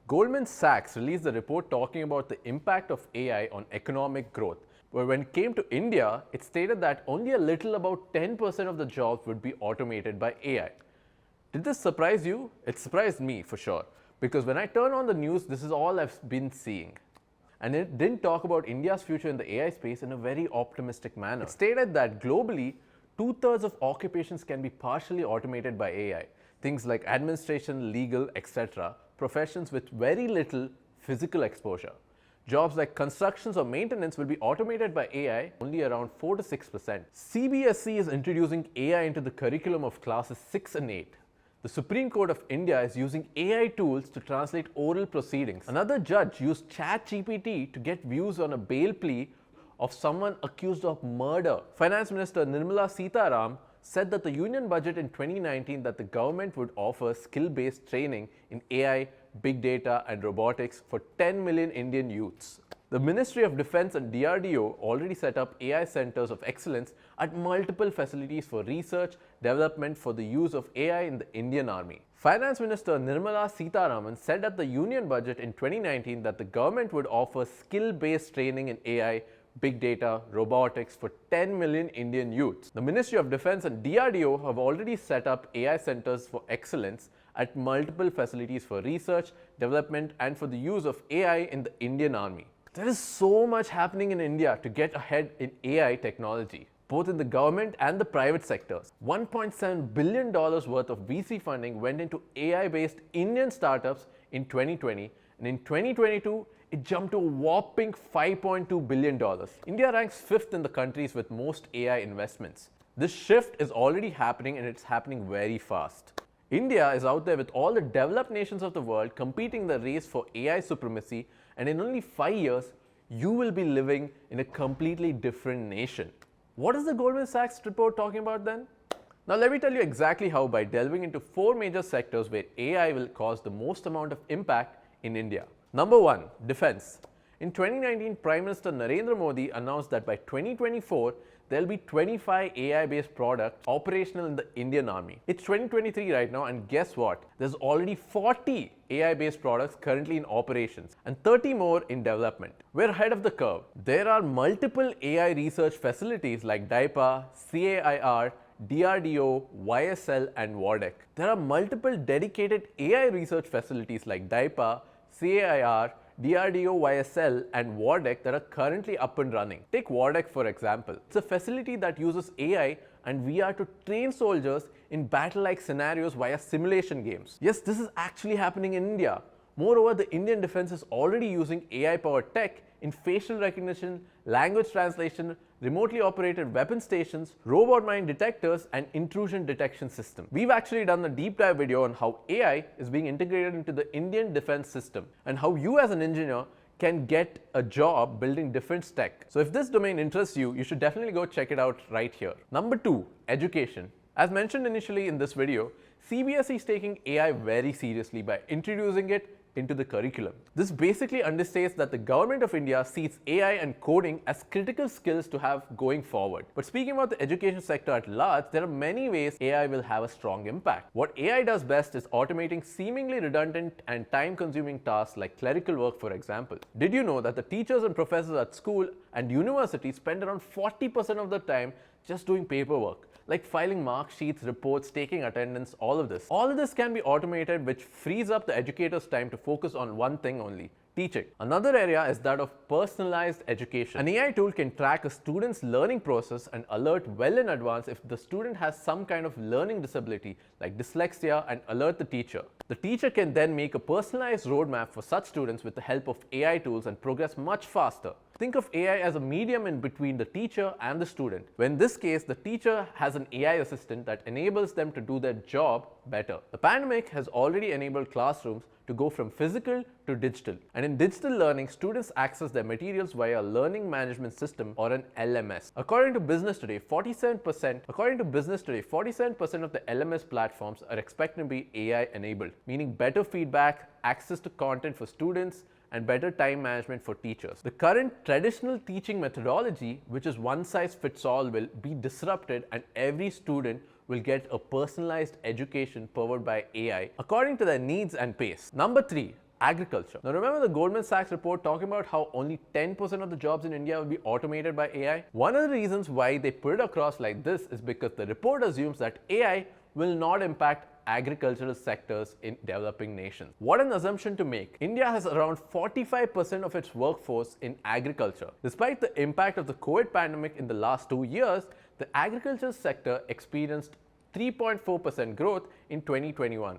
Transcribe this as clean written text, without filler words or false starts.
Goldman Sachs released a report talking about the impact of AI on economic growth. But when it came to India, it stated that only a little about 10% of the jobs would be automated by AI. Did this surprise you? It surprised me for sure, because when I turn on the news, this is all I've been seeing. And it didn't talk about India's future in the AI space in a very optimistic manner. It stated that globally, 2/3 of occupations can be partially automated by AI. Things like administration, legal, etc. Professions with very little physical exposure. Jobs like constructions or maintenance will be automated by AI only around 4 to 6%. CBSE is introducing AI into the curriculum of classes 6 and 8. The Supreme Court of India is using AI tools to translate oral proceedings. Another judge used ChatGPT to get views on a bail plea of someone accused of murder. Finance Minister Nirmala Sitharaman said that the union budget in 2019 that the government would offer skill-based training in AI, big data and robotics for 10 million Indian youths. The Ministry of Defense and DRDO already set up AI centers of excellence at multiple facilities for research, development for the use of AI in the Indian Army. Finance Minister Nirmala Sitharaman said at the union budget in 2019 that the government would offer skill-based training in AI, big data, robotics for 10 million Indian youths. The Ministry of Defense and DRDO have already set up AI centers for excellence at multiple facilities for research, development and for the use of AI in the Indian Army. There is so much happening in India to get ahead in AI technology, both in the government and the private sectors. $1.7 billion worth of VC funding went into AI-based Indian startups in 2020, and in 2022, it jumped to a whopping $5.2 billion. India ranks 5th in the countries with most AI investments. This shift is already happening and it's happening very fast. India is out there with all the developed nations of the world competing in the race for AI supremacy, and in only 5 years, you will be living in a completely different nation. What is the Goldman Sachs report talking about then? Now let me tell you exactly how by delving into 4 major sectors where AI will cause the most amount of impact in India. Number 1, defense. In 2019, Prime Minister Narendra Modi announced that by 2024, there will be 25 AI-based products operational in the Indian Army. It's 2023 right now, and guess what? There's already 40 AI-based products currently in operations and 30 more in development. We're ahead of the curve. There are multiple AI research facilities like DIPA, CAIR, DRDO, YSL and WARDEC. There are multiple dedicated AI research facilities like DIPA, CAIR, DRDO, YSL and WARDEC that are currently up and running. Take WARDEC for example. It's a facility that uses AI and VR to train soldiers in battle-like scenarios via simulation games. Yes, this is actually happening in India. Moreover, the Indian defense is already using AI-powered tech in facial recognition, language translation, remotely operated weapon stations, robot mine detectors, and intrusion detection system. We've actually done a deep dive video on how AI is being integrated into the Indian defense system and how you as an engineer can get a job building defense tech. So if this domain interests you, you should definitely go check it out right here. Number 2, education. As mentioned initially in this video, CBSE is taking AI very seriously by introducing it into the curriculum. This basically understates that the government of India sees AI and coding as critical skills to have going forward. But speaking about the education sector at large, there are many ways AI will have a strong impact. What AI does best is automating seemingly redundant and time-consuming tasks like clerical work, for example. Did you know that the teachers and professors at school and universities spend around 40% of the time just doing paperwork, like filing mark sheets, reports, taking attendance, all of this. All of this can be automated, which frees up the educator's time to focus on one thing only: teaching. Another area is that of personalized education. An AI tool can track a student's learning process and alert well in advance if the student has some kind of learning disability like dyslexia and alert the teacher. The teacher can then make a personalized roadmap for such students with the help of AI tools and progress much faster. Think of AI as a medium in between the teacher and the student. Where in this case, the teacher has an AI assistant that enables them to do their job better. The pandemic has already enabled classrooms to go from physical to digital. And in digital learning, students access their materials via a learning management system or an LMS. According to Business Today, 47% of the LMS platforms are expected to be AI enabled, meaning better feedback, access to content for students, and better time management for teachers. The current traditional teaching methodology, which is one size fits all, will be disrupted and every student will get a personalized education powered by AI according to their needs and pace. Number 3, agriculture. Now remember the Goldman Sachs report talking about how only 10% of the jobs in India will be automated by AI? One of the reasons why they put it across like this is because the report assumes that AI will not impact agricultural sectors in developing nations. What an assumption to make. India has around 45% of its workforce in agriculture. Despite the impact of the COVID pandemic in the last 2 years, the agriculture sector experienced 3.4% growth in 2021.